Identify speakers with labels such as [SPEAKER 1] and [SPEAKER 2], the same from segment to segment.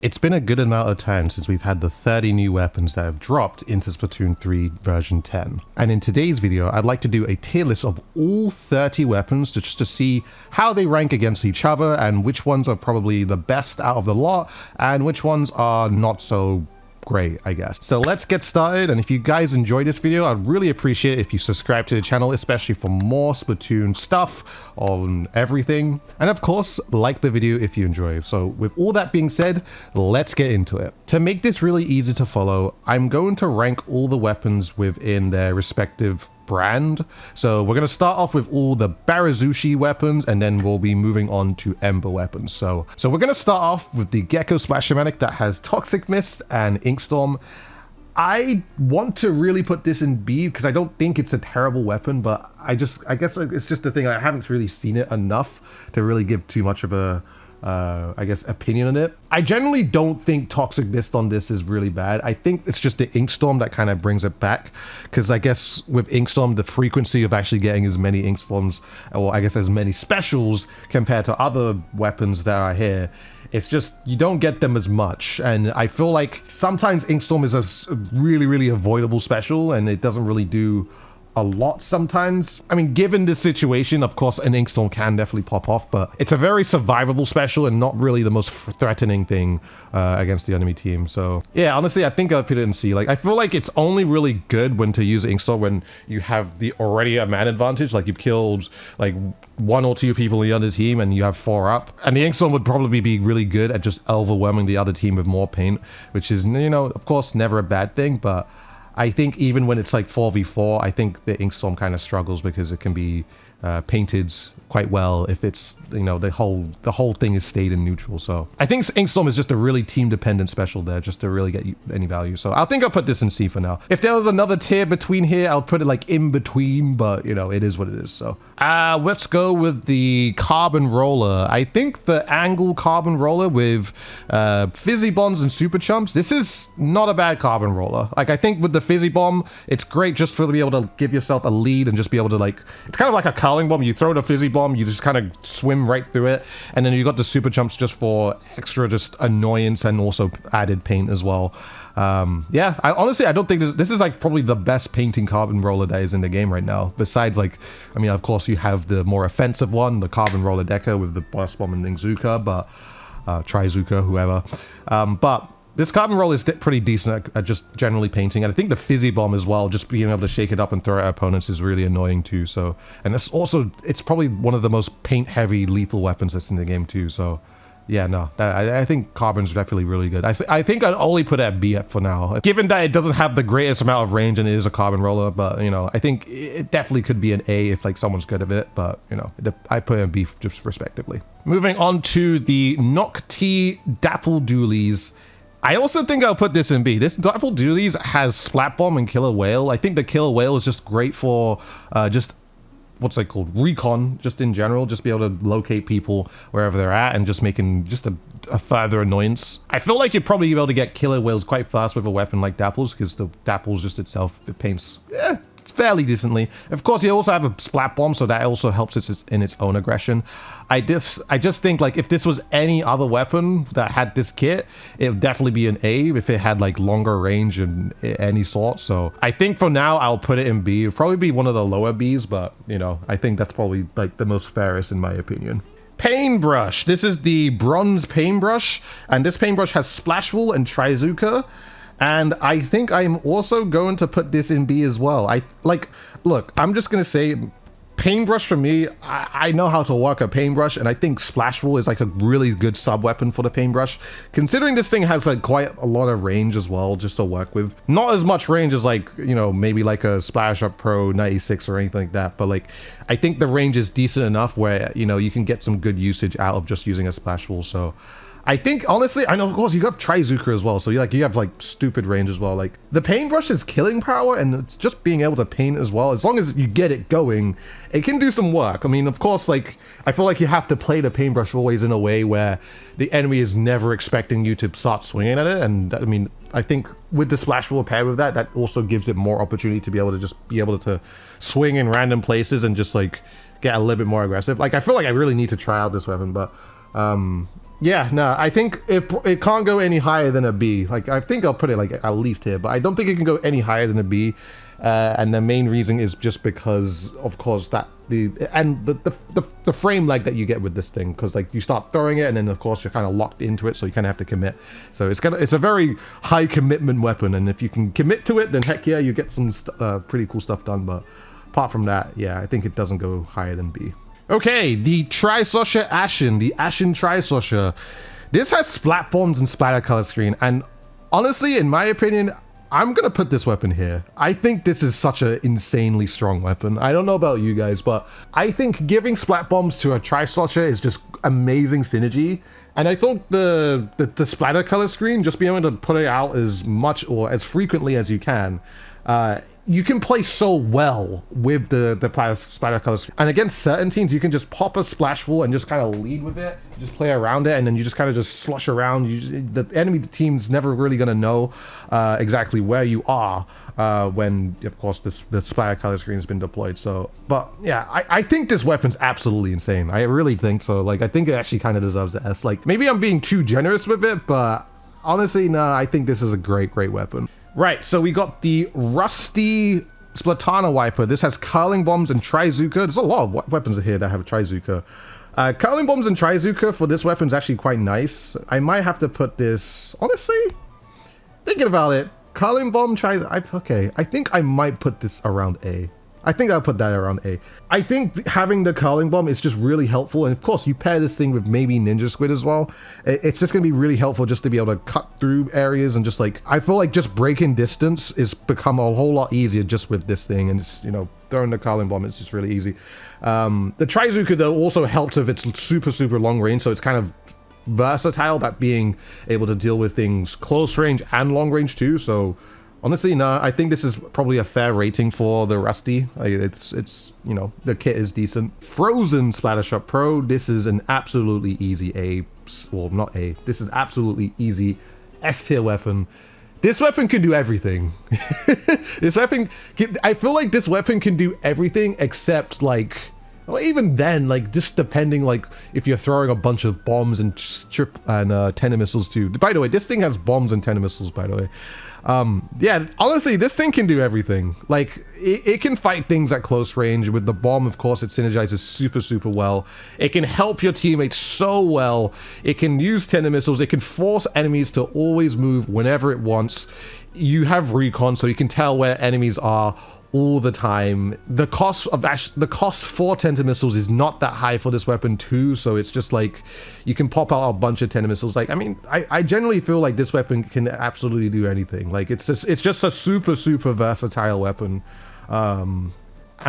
[SPEAKER 1] It's been a good amount of time since we've had the 30 new weapons that have dropped into Splatoon 3 version 10. And in today's video, I'd like to do a tier list of all 30 weapons just to see how they rank against each other and which ones are probably the best out of the lot and which ones are not so great, I guess. So let's get started, and if you guys enjoyed this video, I'd really appreciate it if you subscribe to the channel, especially for more Splatoon stuff on everything. And of course, like the video if you enjoy. So with all that being said, let's get into it. To make this really easy to follow, I'm going to rank all the weapons within their respective brand. So we're going to start off with all the Barazushi weapons, and then we'll be moving on to Ember weapons. So we're going to start off with the Gecko Splashic that has Toxic Mist and Inkstorm. I want to really put this in B because I don't think it's a terrible weapon, but I guess it's just the thing, I haven't really seen it enough to really give too much of a I guess opinion on it. I generally don't think Toxic Mist on this is really bad. I think it's just the Inkstorm that kind of brings it back, because I guess with Inkstorm, the frequency of actually getting as many Inkstorms, or I guess as many specials compared to other weapons that are here, it's just, you don't get them as much. And I feel like sometimes Inkstorm is a really avoidable special, and it doesn't really do a lot sometimes. I mean, given this situation, of course, an Inkstorm can definitely pop off, but it's a very survivable special and not really the most threatening thing against the enemy team. So yeah, honestly, I think I'll put it in C. Like, I feel like it's only really good when to use Inkstorm when you have the already a man advantage, like you've killed like 1 or 2 people in the other team and you have 4 up. And the Inkstorm would probably be really good at just overwhelming the other team with more paint, which is, you know, of course, never a bad thing, but I think even when it's like 4v4, I think the Inkstorm kind of struggles because it can be painted quite well if it's, you know, the whole thing is stayed in neutral. So I think Inkstorm is just a really team dependent special there, just to really get you any value. So I think I'll put this in C for now. If there was another tier between here, I'll put it like in between, but you know, it is what it is. So let's go with the Carbon Roller. I think the Angle Carbon Roller with Fizzy Bombs and Super Chumps, this is not a bad Carbon Roller. Like, I think with the Fizzy Bomb, it's great just for to be able to give yourself a lead and just be able to, like, it's kind of like a curling bomb. You throw the Fizzy Bomb, you just kind of swim right through it, and then you got the Super Chumps just for extra just annoyance and also added paint as well. Yeah, honestly, I don't think this is like probably the best painting Carbon Roller that is in the game right now, besides, like, I mean, of course you have the more offensive one, the Carbon Roller Deco with the Burst Bomb and Ningzuka, but Trizuka, whoever, but this Carbon Roll is pretty decent at just generally painting, and I think the Fizzy Bomb as well, just being able to shake it up and throw it at opponents, is really annoying too. So, and it's also, it's probably one of the most paint-heavy lethal weapons that's in the game too. So, yeah, no, I think Carbon's definitely really good. I think I'd only put it at B for now, given that it doesn't have the greatest amount of range and it is a Carbon Roller. But, you know, I think it definitely could be an A if like someone's good at it. But, you know, I put it in B just respectively. Moving on to the Nocti Dapple Dualies. I also think I'll put this in B. This Dapple Dualies has Splat Bomb and Killer Whale. I think the Killer Whale is just great for just, what's it called, recon, just in general, just be able to locate people wherever they're at and just making just a further annoyance. I feel like you'd probably be able to get Killer Whales quite fast with a weapon like Dapples, because the Dapples just itself, it paints, it's fairly decently. Of course, you also have a Splat Bomb, so that also helps it in its own aggression. I just think, like, if this was any other weapon that had this kit, it would definitely be an A if it had like longer range and any sort. So I think for now I'll put it in B. It'll probably be one of the lower Bs, but you know, I think that's probably like the most fairest in my opinion. Paintbrush. This is the Bronze Paintbrush, and this paintbrush has Splashful and Trizuka. And I think I'm also going to put this in B as well. Look, I'm just going to say, paintbrush for me, I know how to work a paintbrush, and I think Splashful is like a really good sub-weapon for the paintbrush, considering this thing has like quite a lot of range as well just to work with. Not as much range as, like, you know, maybe like a Splash Up Pro 96 or anything like that, but like, I think the range is decent enough where, you know, you can get some good usage out of just using a Splashful. So I think, honestly, I know, of course, you got Trizuka as well, so you have like stupid range as well. Like, the paintbrush is killing power, and it's just being able to paint as well. As long as you get it going, it can do some work. I mean, of course, like, I feel like you have to play the paintbrush always in a way where the enemy is never expecting you to start swinging at it. And I mean, I think with the Splashful paired with that, that also gives it more opportunity to be able to swing in random places and just like get a little bit more aggressive. Like, I feel like I really need to try out this weapon, but Yeah, no, I think it can't go any higher than a B. Like, I think I'll put it like at least here, but I don't think it can go any higher than a B. And the main reason is just because, of course, that the frame lag that you get with this thing, because like you start throwing it, and then of course you're kind of locked into it, so you kind of have to commit. So it's a very high commitment weapon, and if you can commit to it, then heck yeah, you get some pretty cool stuff done. But apart from that, yeah, I think it doesn't go higher than B. Okay, the Trisosha Ashen, the Ashen Trisosha. This has splat bombs and splatter color screen, and honestly, in my opinion, I'm gonna put this weapon here. I think this is such an insanely strong weapon. I don't know about you guys, but I think giving splat bombs to a Trisosha is just amazing synergy. And I think the splatter color screen, just being able to put it out as much or as frequently as you can, you can play so well with the splatter color screen. And against certain teams, you can just pop a splash wall and just kind of lead with it, just play around it, and then you just kind of just slush around. The enemy team's never really going to know exactly where you are when, of course, the splatter color screen has been deployed. So, but yeah, I think this weapon's absolutely insane. I really think so. Like, I think it actually kind of deserves the S. Like, maybe I'm being too generous with it, but honestly, no, I think this is a great weapon. Right, so we got the Rusty Splatana Wiper. This has curling bombs and Trizuka. There's a lot of weapons here that have a Trizuka. Curling bombs and Trizuka for this weapon is actually quite nice. I might have to put this, honestly, thinking about it, curling bomb, okay, I think I might put this around A. I think I'll put that around A. I think having the curling bomb is just really helpful. And of course, you pair this thing with maybe Ninja Squid as well. It's just going to be really helpful just to be able to cut through areas and just like, I feel like just breaking distance is become a whole lot easier just with this thing. And it's, you know, throwing the curling bomb, it's just really easy. The Trizuka though also helps with its super long range. So it's kind of versatile, that being able to deal with things close range and long range too. So honestly, no, I think this is probably a fair rating for the Rusty. It's you know, the kit is decent. Frozen Splattershot Pro, this is an absolutely easy A, well, not A, this is absolutely easy S tier weapon. This weapon can do everything. This weapon, I feel like this weapon can do everything except like, well, even then, like just depending, like if you're throwing a bunch of bombs and tender missiles too. By the way, this thing has bombs and tender missiles, by the way. Yeah, honestly, this thing can do everything. Like it can fight things at close range. With the bomb, of course, it synergizes super well. It can help your teammates so well. It can use tender missiles. It can force enemies to always move whenever it wants. You have recon, so you can tell where enemies are all the time. The cost for tender missiles is not that high for this weapon too, so it's just like you can pop out a bunch of tender missiles. Like, I mean, I generally feel like this weapon can absolutely do anything. Like it's just a super versatile weapon. And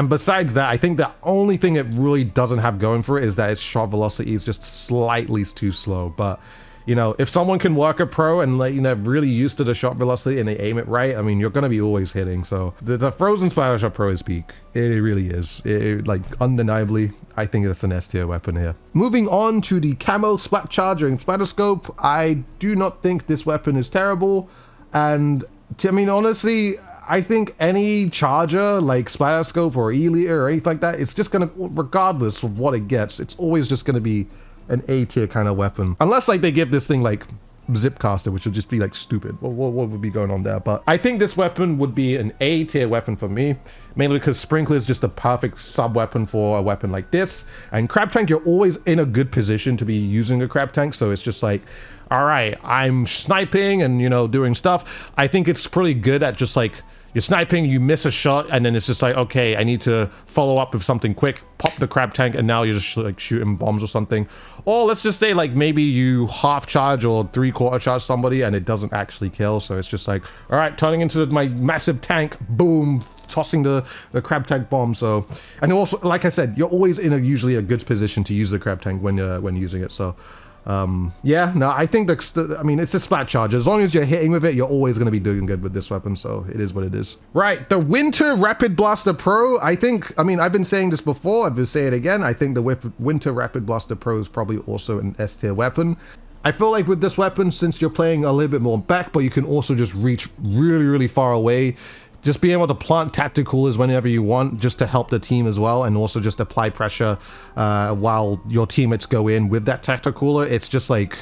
[SPEAKER 1] besides that, I think the only thing it really doesn't have going for it is that its shot velocity is just slightly too slow. But you know, if someone can work a pro and, like, you know, really used to the shot velocity and they aim it right, I mean, you're going to be always hitting. So the Frozen Splattershot Pro is peak. It really is. Like, undeniably, I think it's an S tier weapon here. Moving on to the Camo Splat Charger and Splatterscope, I do not think this weapon is terrible. And, I mean, honestly, I think any charger, like Splatterscope or E-liter or anything like that, it's just going to, regardless of what it gets, it's always just going to be an A tier kind of weapon, unless like they give this thing like Zipcaster, which would just be like stupid. What would be going on there? But I think this weapon would be an A tier weapon for me, mainly because Sprinkler is just a perfect sub weapon for a weapon like this. And Crab Tank, you're always in a good position to be using a Crab Tank, so it's just like, all right, I'm sniping and, you know, doing stuff. I think it's pretty good at just like, you're sniping, you miss a shot, and then it's just like, okay, I need to follow up with something quick, pop the Crab Tank, and now you're just like shooting bombs or something. Or let's just say like maybe you half charge or 3/4 charge somebody and it doesn't actually kill. So it's just like, all right, turning into my massive tank, boom, tossing the Crab Tank bomb. So, and also, like I said, you're always in usually a good position to use the Crab Tank when using it. So yeah, no, I think I mean, it's a splat charge. As long as you're hitting with it, you're always going to be doing good with this weapon. So it is what it is. Right, the Winter Rapid Blaster Pro. I think, I mean, I've been saying this before, I'll say it again. I think the Winter Rapid Blaster Pro is probably also an S tier weapon. I feel like with this weapon, since you're playing a little bit more back, but you can also just reach really far away, just being able to plant tactical whenever you want, just to help the team as well, and also just apply pressure while your teammates go in with that tactical. It's just like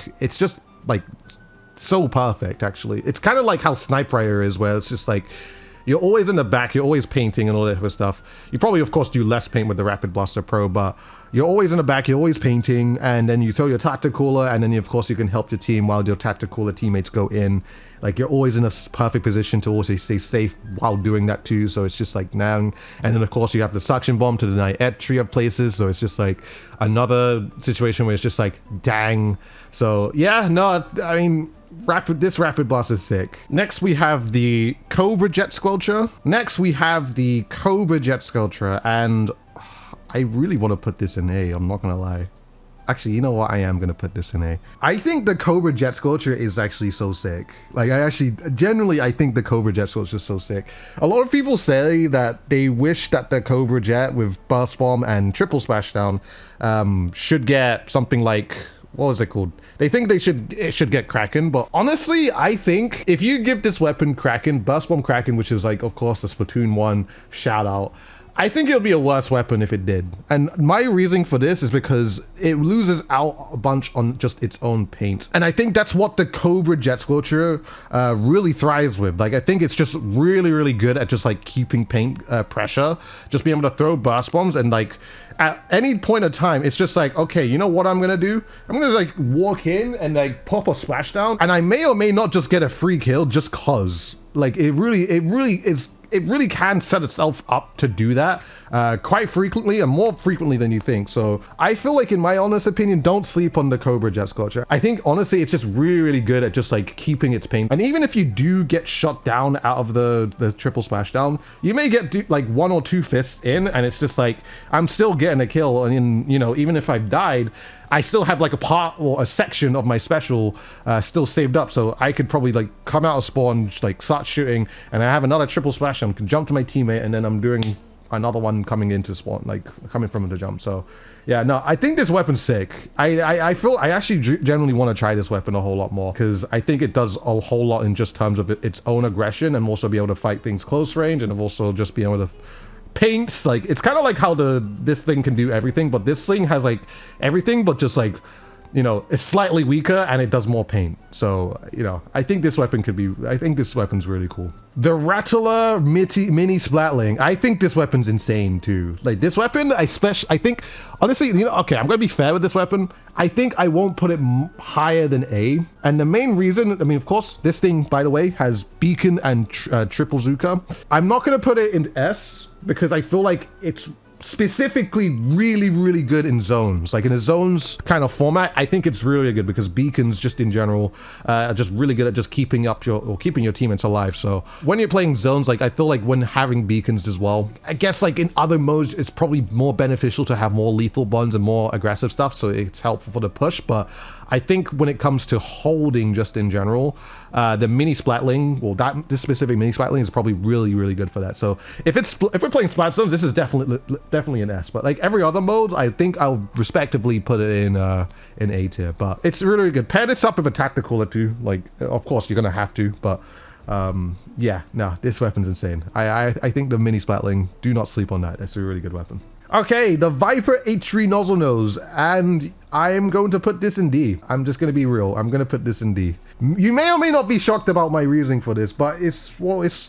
[SPEAKER 1] so perfect, actually. It's kind of like how Sniper is, where it's just like you're always in the back, you're always painting and all that type of stuff. You probably, of course, do less paint with the Rapid Blaster Pro, but you're always in the back, you're always painting, and then you throw your tactical, and then, of course, you can help your team while your tactical teammates go in. Like, you're always in a perfect position to also stay safe while doing that, too. So it's just like, now. And then, of course, you have the Suction Bomb to deny entry of places. So it's just like another situation where it's just like, dang. So, yeah, no, I mean, this Rapid Blast is sick. Next, we have the Cobra Jet Squelcher. And I really want to put this in A, I'm not gonna lie. Actually, you know what? I am gonna put this in A. I think the Cobra Jet Squelcher is actually so sick. Like, I think the Cobra Jet Squelcher is so sick. A lot of people say that they wish that the Cobra Jet with Burst Bomb and Triple Splashdown should get something like, what was it called? They think it should get Kraken, but honestly, I think if you give this weapon Kraken, Burst Bomb Kraken, which is like, of course, the Splatoon 1 shout out, I think it would be a worse weapon if it did. And my reasoning for this is because it loses out a bunch on just its own paint. And I think that's what the Cobra Jet Squelcher really thrives with. Like, I think it's just really, really good at just like keeping paint pressure, just being able to throw burst bombs, and like at any point of time, it's just like, okay, you know what I'm gonna do? I'm gonna like walk in and like pop a splashdown, and I may or may not just get a free kill just cause. Like, it really can set itself up to do that quite frequently, and more frequently than you think. So I feel like, in my honest opinion, don't sleep on the Cobra Jet Squelcher. I think honestly it's just really, really good at just like keeping its paint. And even if you do get shot down out of the triple splashdown, you may get like 1 or 2 fists in, and it's just like, I'm still getting a kill. And, you know, even if I've died, I still have like a part or a section of my special still saved up, so I could probably like come out of spawn, like start shooting, and I have another triple splash, and can jump to my teammate, and then I'm doing another one coming into spawn, like coming from the jump. So yeah, no, I think this weapon's sick. I feel I actually genuinely want to try this weapon a whole lot more, because I think it does a whole lot in just terms of its own aggression, and also be able to fight things close range, and also just be able to paints. Like, it's kind of like how this thing can do everything, but this thing has like everything, but just like, you know, it's slightly weaker and it does more paint. So, you know, I think this weapon's really cool. The Rattler mini Splatling. I think this weapon's insane too. Like, this weapon, I think, honestly, you know, okay, I'm gonna be fair with this weapon. I think I won't put it higher than A. And the main reason, I mean, of course, this thing, by the way, has Beacon and Triple Zuka. I'm not gonna put it in S, because I feel like it's specifically really, really good in zones. Like, in a zones kind of format, I think it's really good, because beacons just in general are just really good at just keeping your teammates alive. So when you're playing zones, like, I feel like when having beacons as well, I guess like in other modes, it's probably more beneficial to have more lethal bonds and more aggressive stuff, so it's helpful for the push. But I think when it comes to holding just in general, the mini Splatling, well, this specific mini Splatling is probably really, really good for that. So if we're playing Splat zones, this is definitely an S. But like every other mode, I think I'll respectively put it in A tier. But it's really, really good. Pair this up with a tactical or two. Like, of course, you're gonna have to, but yeah, no, this weapon's insane. I think the mini Splatling, do not sleep on that. That's a really good weapon. Okay, the Viper H3 Nozzle Nose, and I am going to put this in D. I'm just going to be real. I'm going to put this in D. You may or may not be shocked about my reasoning for this, but it's,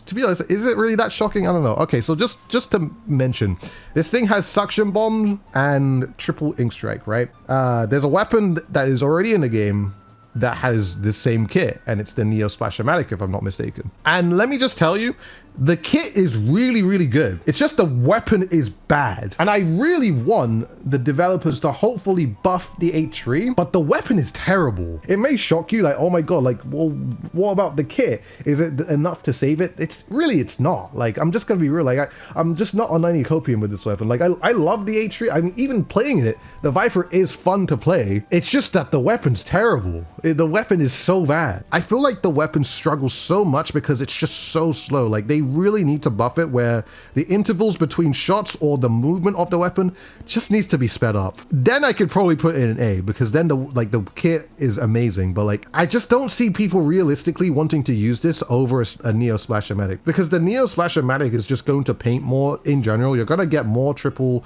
[SPEAKER 1] to be honest, is it really that shocking? I don't know. Okay, so just to mention, this thing has Suction Bomb and Triple Ink Strike, right? There's a weapon that is already in the game that has the same kit, and it's the Neo Splash-O-Matic, if I'm not mistaken. And let me just tell you, the kit is really, really good. It's just the weapon is bad. And I really want the developers to hopefully buff the H3, but the weapon is terrible. It may shock you, like, oh my god, like, well, what about the kit? Is it enough to save it? It's not. Like, I'm just gonna be real, like, I'm just not on any copium with this weapon. Like, I love the H3. I'm even playing it. The Viper is fun to play. It's just that the weapon's terrible. The weapon is so bad. I feel like the weapon struggles so much because it's just so slow. Like, they they really need to buff it where the intervals between shots or the movement of the weapon just needs to be sped up. Then I could probably put it in A, because then the kit is amazing, but like I just don't see people realistically wanting to use this over a Neo Splashomatic, because the Neo Splashomatic is just going to paint more in general. You're gonna get more triple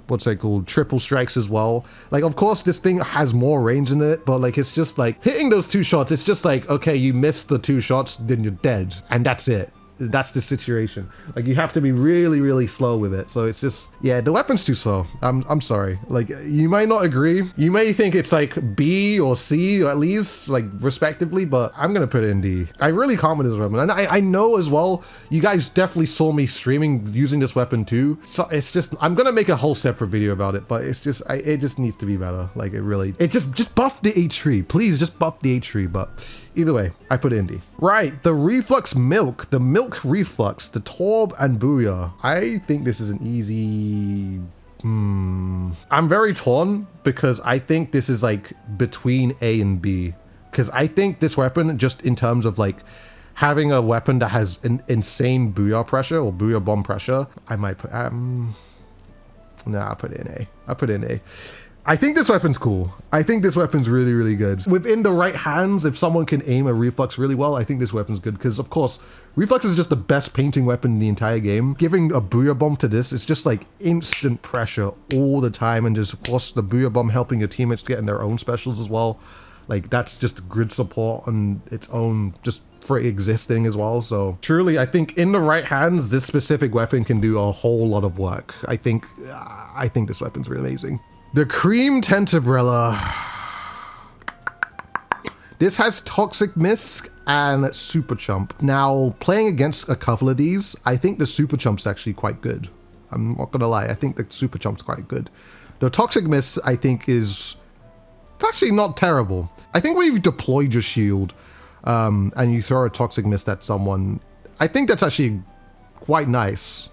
[SPEAKER 1] what's it called, triple strikes as well. Like, of course this thing has more range in it, but like it's just like hitting those 2 shots, it's just like, okay, you missed the 2 shots, then you're dead, and that's it. That's the situation. Like, you have to be really, really slow with it. So it's just, yeah, the weapon's too slow. I'm sorry. Like, you might not agree. You may think it's like B or C, or at least like respectively, but I'm gonna put it in D. I really can't with this weapon, and I know as well, you guys definitely saw me streaming using this weapon too. So it's just, I'm gonna make a whole separate video about it, but it's just, it just needs to be better. Like, it just buff the H3, please, just buff the H3. But either way, I put it in D. Right, the Reflux Milk, the Milk Reflux, the Torb and Booyah. I think this is an easy... I'm very torn, because I think this is like between A and B. Because I think this weapon, just in terms of like having a weapon that has an insane Booyah pressure or Booyah bomb pressure, I might put... nah, I'll put it in A. I'll put it in A. I think this weapon's cool. I think this weapon's really, really good. Within the right hands, if someone can aim a Reflux really well, I think this weapon's good, because of course, Reflux is just the best painting weapon in the entire game. Giving a Booyah Bomb to this, it's just like instant pressure all the time, and just of course the Booyah Bomb helping your teammates get in their own specials as well. Like, that's just grid support on its own, just for existing as well. So truly, I think in the right hands, this specific weapon can do a whole lot of work. I think this weapon's really amazing. The Cream Tentabrella. This has Toxic Mist and Super Chump. Now, playing against a couple of these, I think the Super Chump's actually quite good. I'm not gonna lie, I think the Super Chump's quite good. The Toxic Mist, I think, it's actually not terrible. I think when you've deployed your shield and you throw a Toxic Mist at someone, I think that's actually quite nice.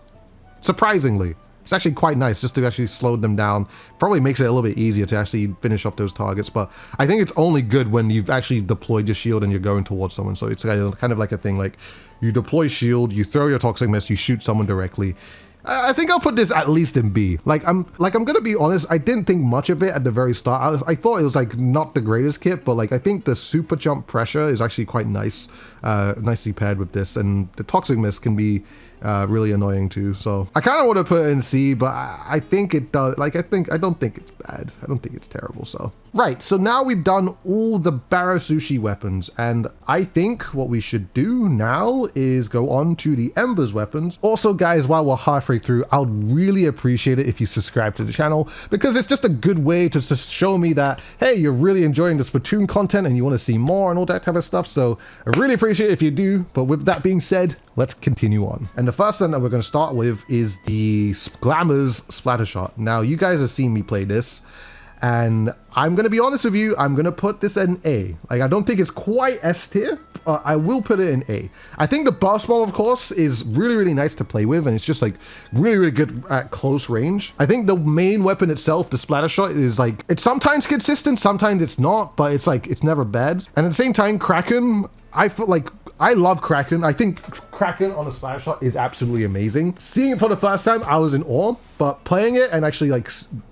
[SPEAKER 1] Surprisingly. It's actually quite nice just to actually slow them down. Probably makes it a little bit easier to actually finish off those targets, but I think it's only good when you've actually deployed your shield and you're going towards someone. So it's kind of like a thing, like you deploy shield, you throw your Toxic Mist, you shoot someone directly. I think I'll put this at least in B. I'm gonna be honest, I didn't think much of it at the very start. I thought it was like not the greatest kit, but like I think the Super Jump pressure is actually quite nice, nicely paired with this, and the Toxic Mist can be really annoying too. So I kind of want to put it in C, but I think it does. Like, I don't think it's bad. I don't think it's terrible. So right, so now we've done all the Barasushi weapons, and I think what we should do now is go on to the Embers weapons. Also, guys, while we're halfway through, I would really appreciate it if you subscribe to the channel, because it's just a good way to just show me that, hey, you're really enjoying the Splatoon content and you want to see more and all that type of stuff. So I really appreciate it if you do. But with that being said, let's continue on. And the first one that we're going to start with is the Glamour's Splattershot. Now, you guys have seen me play this, and I'm going to be honest with you, I'm going to put this in A. Like, I don't think it's quite S tier, but I will put it in A. I think the Burst Bomb, of course, is really, really nice to play with, and it's just like really, really good at close range. I think the main weapon itself, the Splattershot, is like, it's sometimes consistent, sometimes it's not, but it's like, it's never bad. And at the same time, Kraken, I feel like, I love Kraken. I think Kraken on a Splattershot is absolutely amazing. Seeing it for the first time, I was in awe, but playing it and actually like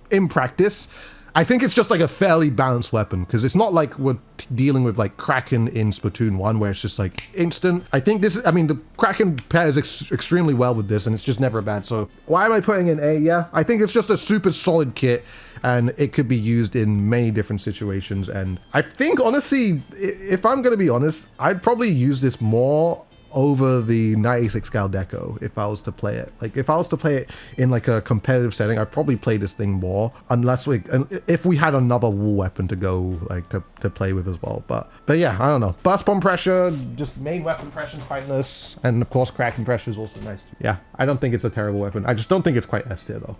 [SPEAKER 1] in practice, I think it's just like a fairly balanced weapon, because it's not like we're dealing with like Kraken in Splatoon 1 where it's just like instant. I think this is, I mean, the Kraken pairs extremely well with this, and it's just never bad. So why am I putting in A? Yeah, I think it's just a super solid kit, and it could be used in many different situations. And I think, honestly, if I'm going to be honest, I'd probably use this more over the 96 Gal Deco if I was to play it. Like, if I was to play it in like a competitive setting, I'd probably play this thing more, unless if we had another wall weapon to go like to play with as well. But yeah, I don't know. Burst Bomb pressure, just main weapon pressure is quite nice, and of course Kraken pressure is also nice too. Yeah, I don't think it's a terrible weapon. I just don't think it's quite S tier though.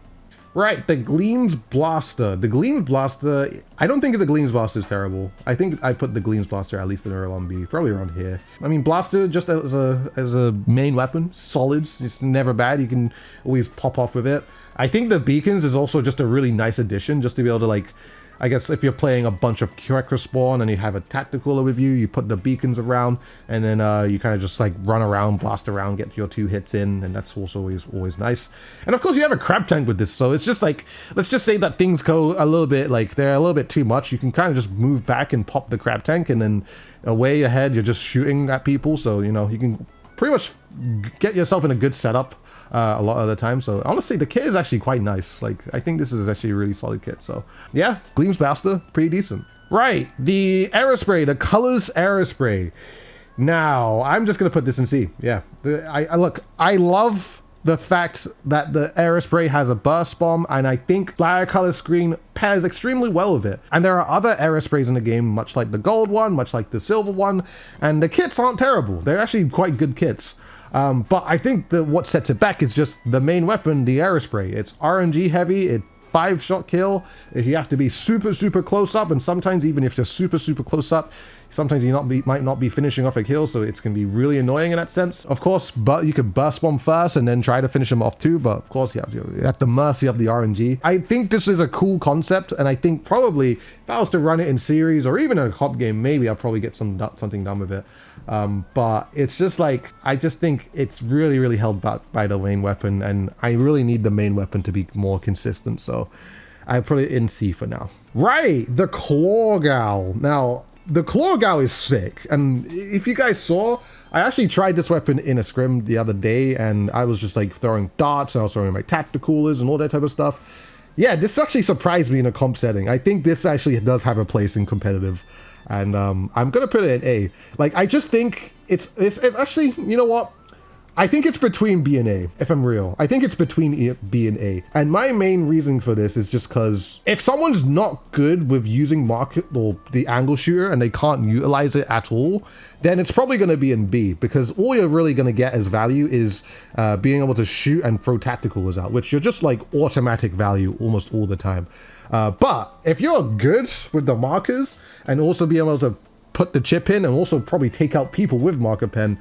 [SPEAKER 1] Right, the Gleams Blaster. The Gleams Blaster, I don't think the Gleams Blaster is terrible. I think I put the Gleams Blaster at least in around B, probably around here. I mean, Blaster just as a main weapon, solid, it's never bad. You can always pop off with it. I think the Beacons is also just a really nice addition, just to be able to like I guess if you're playing a bunch of Cracker spawn and you have a tactical with you, you put the beacons around, and then you kind of just like run around, blast around, get your 2 hits in, and that's also always nice. And of course you have a crab tank with this, so it's just like, let's just say that things go a little bit like they're a little bit too much. You can kind of just move back and pop the crab tank, and then away ahead you're just shooting at people, so you know you can pretty much get yourself in a good setup a lot of the time. So honestly, the kit is actually quite nice. Like, I think this is actually a really solid kit. So yeah, Gleam's Basta, pretty decent. Right, the Aerospray, the Colors Aerospray. Now, I'm just gonna put this in C. Yeah, I love the fact that the Aerospray has a burst bomb, and I think flyer color screen pairs extremely well with it. And there are other Aerosprays in the game, much like the gold one, much like the silver one, and the kits aren't terrible. They're actually quite good kits. But I think that what sets it back is just the main weapon, the Aerospray. It's RNG heavy, it 5-shot kill. If you have to be super close up, and sometimes even if you're super close up, sometimes you might not be finishing off a kill, so it's going to be really annoying in that sense. Of course, but you could burst bomb first and then try to finish them off too, but of course you're at the mercy of the RNG. I think this is a cool concept, and I think probably if I was to run it in series or even a hop game, maybe I'll probably get something done with it. But it's just like, I just think it's really held back by the main weapon, and I really need the main weapon to be more consistent, so I put it in C for now. Right, the Claw Gal. Now, the Claw Gal is sick, and if you guys saw, I actually tried this weapon in a scrim the other day, and I was just like throwing darts, and I was throwing my tacticalers and all that type of stuff. Yeah, this actually surprised me in a comp setting. I think this actually does have a place in competitive, and I'm gonna put it in A. Like, I just think it's actually, you know what? I think it's between B and A, if I'm real. I think it's between B and A. And my main reason for this is just because if someone's not good with using market or the angle shooter and they can't utilize it at all, then it's probably going to be in B, because all you're really going to get as value is being able to shoot and throw tacticals out, which you're just like automatic value almost all the time. But if you're good with the markers and also being able to put the chip in and also probably take out people with marker pen,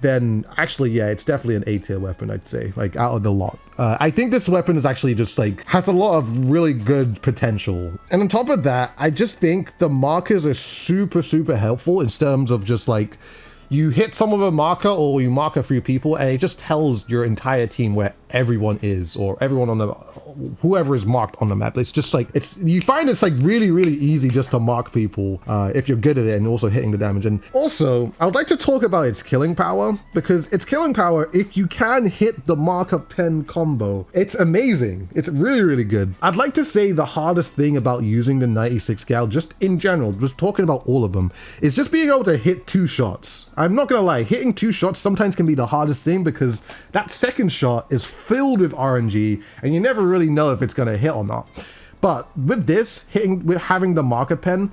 [SPEAKER 1] then actually, yeah, it's definitely an A tier weapon, I'd say, like out of the lot. I think this weapon is actually just like, has a lot of really good potential. And on top of that, I just think the markers are super helpful in terms of just like, you hit some of a marker or you mark a few people and it just tells your entire team where everyone is, or everyone on the, whoever is marked on the map. It's just like, you find it's like really easy just to mark people if you're good at it and also hitting the damage. And also, I would like to talk about its killing power, because its killing power, if you can hit the marker pen combo, it's amazing. It's really good. I'd like to say the hardest thing about using the 96 gal, just in general, just talking about all of them, is just being able to hit 2 shots. I'm not gonna lie, hitting 2 shots sometimes can be the hardest thing, because that second shot is filled with RNG and you never really know if it's gonna hit or not. But with this, having the marker pen,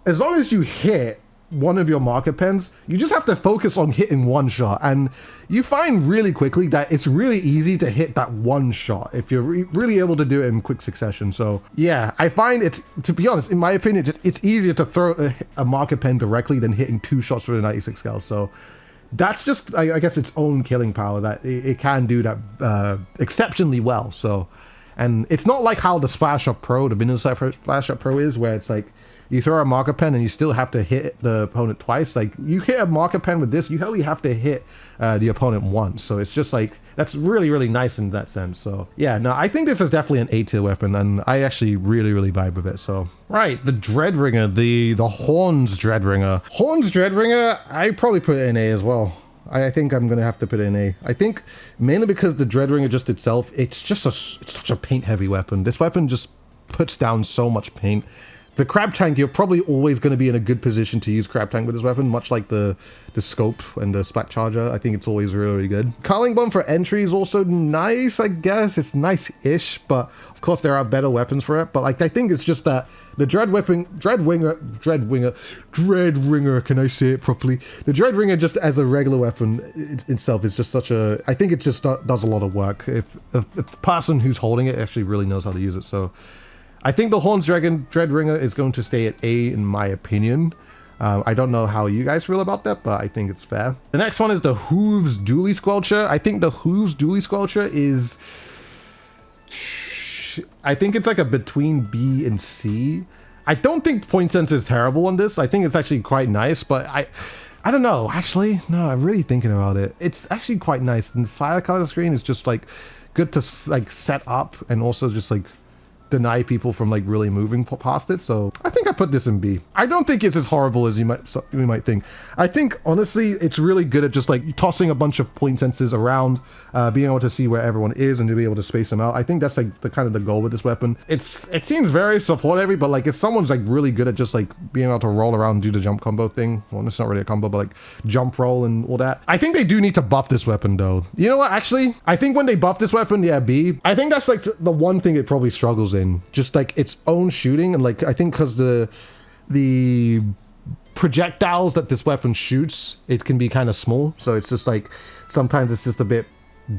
[SPEAKER 1] as long as you hit one of your marker pens, you just have to focus on hitting 1 shot, and you find really quickly that it's really easy to hit that 1 shot if you're really able to do it in quick succession. So yeah, I find it's, to be honest, in my opinion, it's easier to throw a marker pen directly than hitting 2 shots with a 96 cal. So that's just, I guess, its own killing power, that it can do that exceptionally well. So, and it's not like how the Splash Up Pro, the vanilla Splash Up Pro is, where it's like you throw a marker pen and you still have to hit the opponent twice. Like, you hit a marker pen with this, you only have to hit the opponent once. So it's just like, that's really nice in that sense. So yeah, no, I think this is definitely an A tier weapon, and I actually really vibe with it. So right, the Dreadringer, the Horns Dreadringer. Horns Dreadringer, I probably put it in A as well. I think I'm gonna have to put it in A. I think mainly because the Dreadringer just itself, it's such a paint heavy weapon. This weapon just puts down so much paint. The Crab Tank, you're probably always going to be in a good position to use Crab Tank with this weapon, much like the Scope and the Splat Charger. I think it's always really good. Carling Bomb for entry is also nice, I guess. It's nice-ish, but of course there are better weapons for it. But like, I think it's just that the Dreadringer, can I say it properly? The Dreadringer, just as a regular weapon itself, is just such a, I think it just does a lot of work. If the person who's holding it actually really knows how to use it. So I think the Horns Dreadringer is going to stay at A in my opinion. I don't know how you guys feel about that, but I think it's fair. The next one is the Hooves Dually Squelcher. I think the Hooves Dually Squelcher is I think it's like a between B and C. I don't think point sensor is terrible on this. I think it's actually quite nice, but I don't know. Actually, no, I'm really thinking about it. It's actually quite nice. And the fire color screen is just like good to like set up and also just like deny people from like really moving past it. So I think I put this in B. I don't think it's as horrible as you might think. I think honestly it's really good at just like tossing a bunch of point sensors around, being able to see where everyone is and to be able to space them out. I think that's like the kind of the goal with this weapon. It seems very support heavy, but like if someone's like really good at just like being able to roll around and do the jump combo thing, well, it's not really a combo, but like jump roll and all that. I think they do need to buff this weapon though. You know what, actually I think when they buff this weapon, yeah, B, I think that's like the one thing it probably struggles in, just like its own shooting. And like I think because the projectiles that this weapon shoots, it can be kind of small, so it's just like sometimes it's just a bit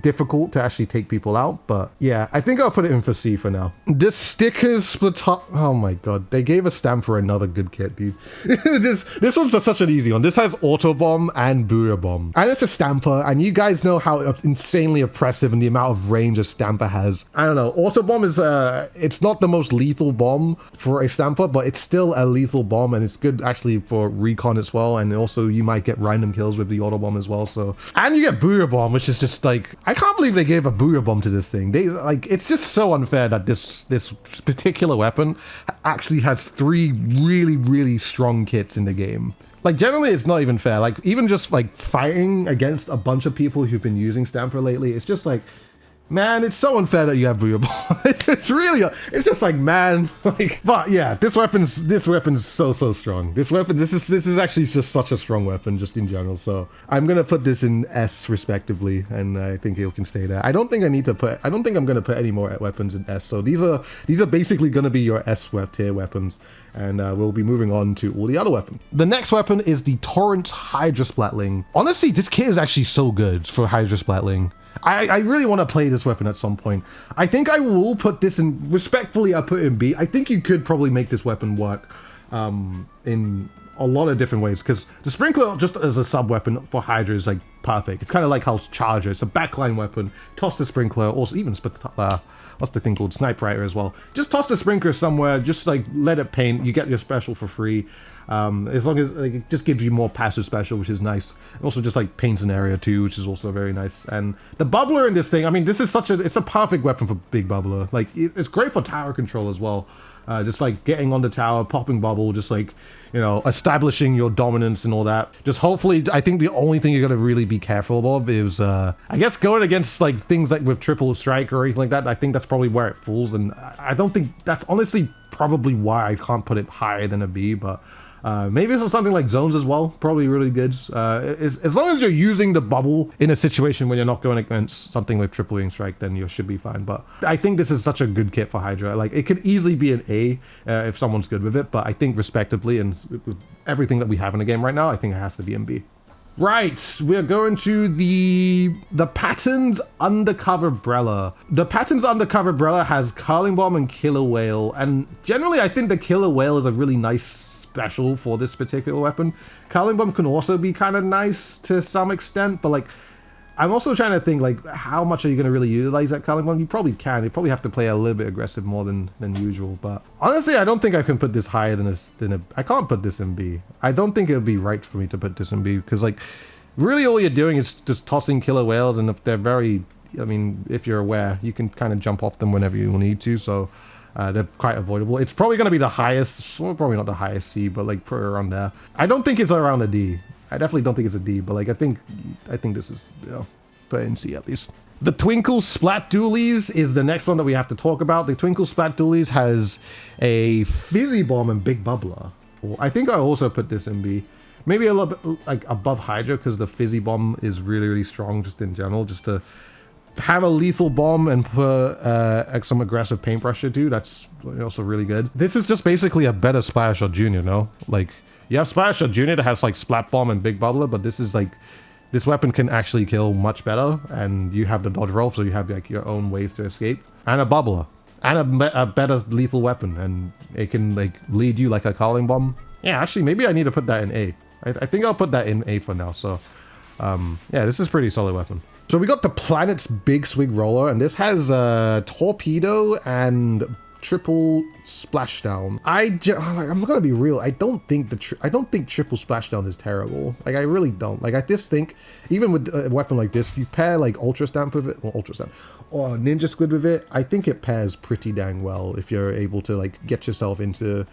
[SPEAKER 1] difficult to actually take people out. But yeah, I think I'll put it in for C for now. This stickers split up. Oh my god, they gave a stamp for another good kit, dude. this one's such an easy one. This has auto bomb and booyah bomb, and it's a stamper, and you guys know how insanely oppressive and the amount of range a stamper has. I don't know, auto bomb is it's not the most lethal bomb for a stamper, but it's still a lethal bomb, and it's good actually for recon as well. And also you might get random kills with the auto bomb as well. So, and you get booyah bomb, which is just like, I can't believe they gave a booyah bomb to this thing. They like, it's just so unfair that this particular weapon actually has 3 really strong kits in the game. Like generally it's not even fair. Like even just like fighting against a bunch of people who've been using Stamper lately, it's just like, man, it's so unfair that you have booyah bomb. It's really, it's just like, man, like, but yeah, this weapon's so strong. This is actually just such a strong weapon just in general. So I'm gonna put this in S respectively, and I think it can stay there. I don't think I'm gonna put any more weapons in S. So these are basically gonna be your S tier weapons, and we'll be moving on to all the other weapons. The next weapon is the Torrance Hydra Splatling. Honestly, this kit is actually so good for Hydra Splatling. I really want to play this weapon at some point. I think I will put this in, respectfully, I'll put it in B. I think you could probably make this weapon work in a lot of different ways, because the Sprinkler just as a sub weapon for Hydra is like perfect. It's kind of like how Charger, it's a backline weapon. Toss the Sprinkler, also even what's the thing called, Sniper Rider as well. Just toss the Sprinkler somewhere, just like let it paint, you get your special for free. As long as like, it just gives you more passive special, which is nice. It also just like paints an area too, which is also very nice. And the bubbler in this thing, I mean, this is it's a perfect weapon for big bubbler. Like it's great for tower control as well. Just like getting on the tower, popping bubble, just like, you know, establishing your dominance and all that. Just hopefully, I think the only thing you're gonna really be careful of is, I guess going against like things like with triple strike or anything like that. I think that's probably where it falls, and I don't think that's honestly probably why I can't put it higher than a B, but maybe it's something like zones as well, probably really good. As long as you're using the bubble in a situation when you're not going against something with triple wing strike, then you should be fine. But I think this is such a good kit for Hydra. Like it could easily be an A if someone's good with it, but I think respectively and with everything that we have in the game right now, I think it has to be in B. Right, we're going to the Patterns Undercover Brella. The Patterns Undercover Brella has Curling Bomb and Killer Whale, and generally I think the Killer Whale is a really nice special for this particular weapon. Curling Bomb can also be kind of nice to some extent, but like I'm also trying to think like how much are you going to really utilize that Curling Bomb? You probably can. You probably have to play a little bit aggressive more than usual, but honestly I don't think I can put this higher than I can't put this in B. I don't think it would be right for me to put this in B, because like really all you're doing is just tossing killer whales, and if they're very, I mean, if you're aware, you can kind of jump off them whenever you need to, so they're quite avoidable. It's probably going to be the highest, well, probably not the highest C, but like probably around there. I don't think it's around a D. I definitely don't think it's a D, but like I think this is, you know, put in C at least. The Twinkle Splat Dualies is the next one that we have to talk about. The Twinkle Splat Dualies has a Fizzy Bomb and Big Bubbler. I think I also put this in B. Maybe a little bit like above Hydra, because the Fizzy Bomb is really strong just in general. Just to have a lethal bomb and put some aggressive paintbrush too, that's also really good. This is just basically a better Splash Shot Junior, no? Like, you have Splash Shot Junior that has like Splat Bomb and Big Bubbler, but this is like, this weapon can actually kill much better, and you have the dodge roll, so you have like your own ways to escape, and a bubbler, and a better lethal weapon, and it can like lead you like a Curling Bomb. Yeah, actually, maybe I need to put that in A. I think I'll put that in A for now. So, yeah, this is a pretty solid weapon. So we got the Planet's Big Swig Roller, and this has torpedo and triple splashdown. I'm gonna be real. I don't think triple splashdown is terrible. Like I really don't. Like I just think even with a weapon like this, if you pair like Ultra Stamp with it, or Ultra Stamp, or Ninja Squid with it, I think it pairs pretty dang well if you're able to like get yourself into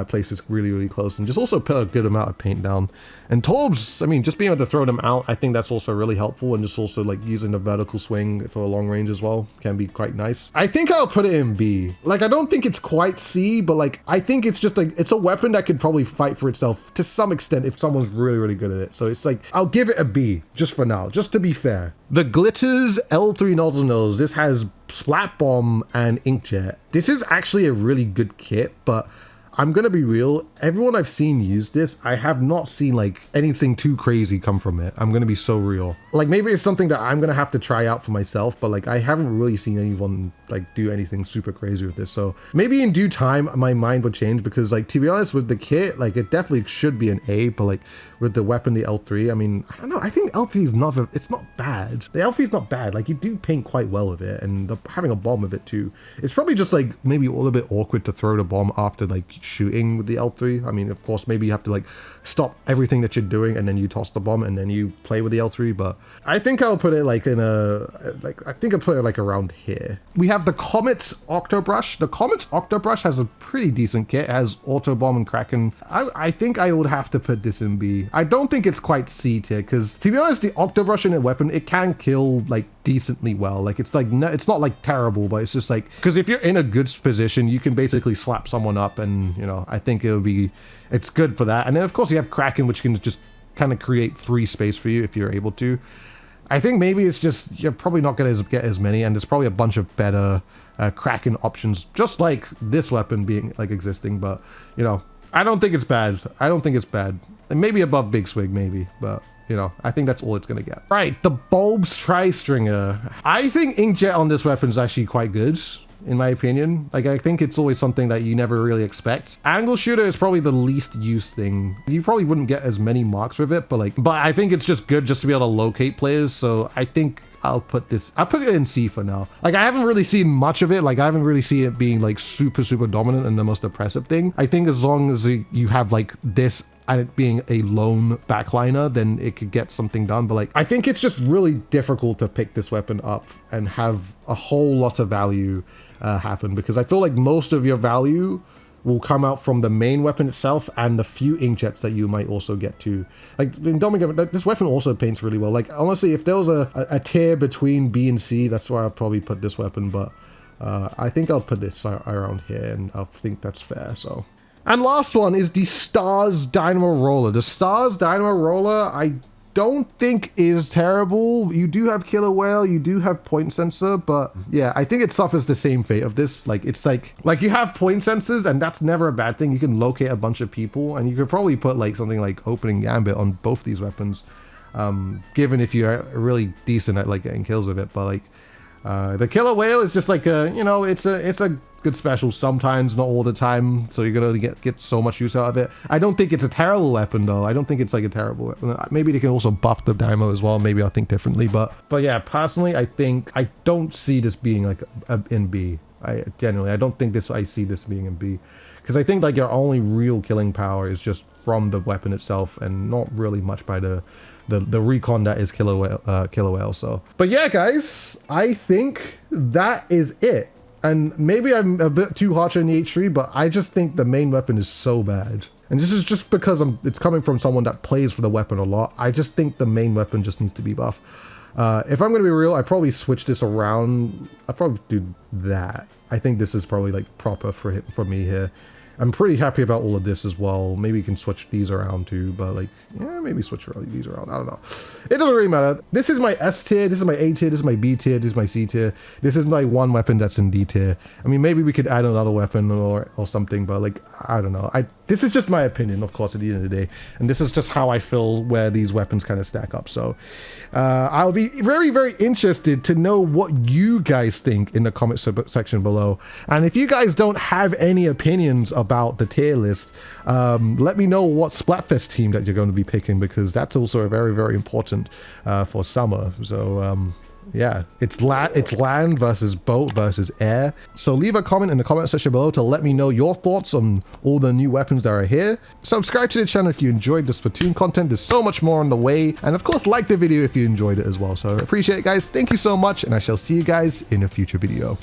[SPEAKER 1] places really close and just also put a good amount of paint down. And Torbs, I mean, just being able to throw them out, I think that's also really helpful, and just also like using the vertical swing for a long range as well can be quite nice. I think I'll put it in B. Like I don't think it's quite C, but like I think it's just like it's a weapon that could probably fight for itself to some extent if someone's really good at it. So it's like I'll give it a B just for now, just to be fair. The Glitters L3 Nozzle Nose. This has Splat Bomb and Inkjet. This is actually a really good kit, but I'm gonna be real, everyone I've seen use this, I have not seen like anything too crazy come from it. I'm gonna be so real. Like maybe it's something that I'm gonna have to try out for myself, but like I haven't really seen anyone like do anything super crazy with this. So maybe in due time my mind would change, because like to be honest with the kit, like it definitely should be an A, but like with the weapon, the L3, I mean, I don't know, I think L3 is not, it's not bad. The L3 is not bad, like you do paint quite well with it, and having a bomb with it too. It's probably just like maybe a little bit awkward to throw the bomb after like shooting with the L3. I mean, of course, maybe you have to like stop everything that you're doing and then you toss the bomb and then you play with the L3, but I think I'll put it like in a, like, I think I'll put it like around here. We have the Comet's Octobrush. The Comet's Octobrush has a pretty decent kit. It has Auto Bomb and Kraken. I think I would have to put this in B. I don't think it's quite C tier, because to be honest, the Octobrush in a weapon, it can kill like decently well. Like it's like, no, it's not like terrible, but it's just like, because if you're in a good position, you can basically slap someone up, and you know, I think it's good for that. And then of course you have Kraken, which can just kind of create free space for you if you're able to. I think maybe it's just you're probably not going to get as many, and there's probably a bunch of better Kraken options, just like this weapon being like existing. But you know, I don't think it's bad. I don't think it's bad. And maybe above Big Swig, maybe, but you know, I think that's all it's gonna get. Right, the Bulbs Tri-Stringer. I think Inkjet on this weapon is actually quite good, in my opinion. Like, I think it's always something that you never really expect. Angle Shooter is probably the least used thing. You probably wouldn't get as many marks with it, but I think it's just good just to be able to locate players. So I think I'll put it in C for now. Like, I haven't really seen much of it. Like, I haven't really seen it being like super dominant and the most oppressive thing. I think as long as you have like this and it being a lone backliner, then it could get something done. But like, I think it's just really difficult to pick this weapon up and have a whole lot of value happen, because I feel like most of your value will come out from the main weapon itself and the few inkjets that you might also get to. Like, this weapon also paints really well. Like, honestly, if there was a tier between B and C, that's where I'll probably put this weapon, but I think I'll put this around here, and I think that's fair, so. And last one is the Stars Dynamo Roller. The Stars Dynamo Roller, I don't think is terrible. You do have Killer Whale, you do have Point Sensor, but yeah, I think it suffers the same fate of this. Like, it's like you have point sensors, and that's never a bad thing. You can locate a bunch of people, and you could probably put like something like Opening Gambit on both these weapons, given if you're really decent at like getting kills with it. But like, the Killer Whale is just like a, you know, it's a good special sometimes, not all the time, so you're gonna get so much use out of it. I don't think it's a terrible weapon though. I don't think it's like a terrible weapon. Maybe they can also buff the Dynamo as well. Maybe I'll think differently, but yeah, personally, I think I don't see this being like in B. I don't think I see this being in B, because I think like your only real killing power is just from the weapon itself, and not really much by the recon that is Killer Whale. So, but yeah, guys, I think that is it. And maybe I'm a bit too harsh on the H3, but I just think the main weapon is so bad. And this is just because it's coming from someone that plays for the weapon a lot. I just think the main weapon just needs to be buff. If I'm going to be real, I'd probably switch this around. I'd probably do that. I think this is probably like proper for me here. I'm pretty happy about all of this as well. Maybe you can switch these around too, but like, yeah, maybe switch these around. I don't know. It doesn't really matter. This is my S tier, this is my A tier, this is my B tier, this is my C tier. This is my one weapon that's in D tier. I mean, maybe we could add another weapon or something, but like, I don't know. This is just my opinion, of course, at the end of the day. And this is just how I feel where these weapons kind of stack up. So I'll be very interested to know what you guys think in the comment section below. And if you guys don't have any opinions about the tier list, let me know what Splatfest team that you're going to be picking, because that's also very important for summer. So Yeah, it's land versus boat versus air. So leave a comment in the comment section below to let me know your thoughts on all the new weapons that are here. Subscribe to the channel if you enjoyed the Splatoon content. There's so much more on the way. And of course, like the video if you enjoyed it as well. So appreciate it, guys. Thank you so much, and I shall see you guys in a future video.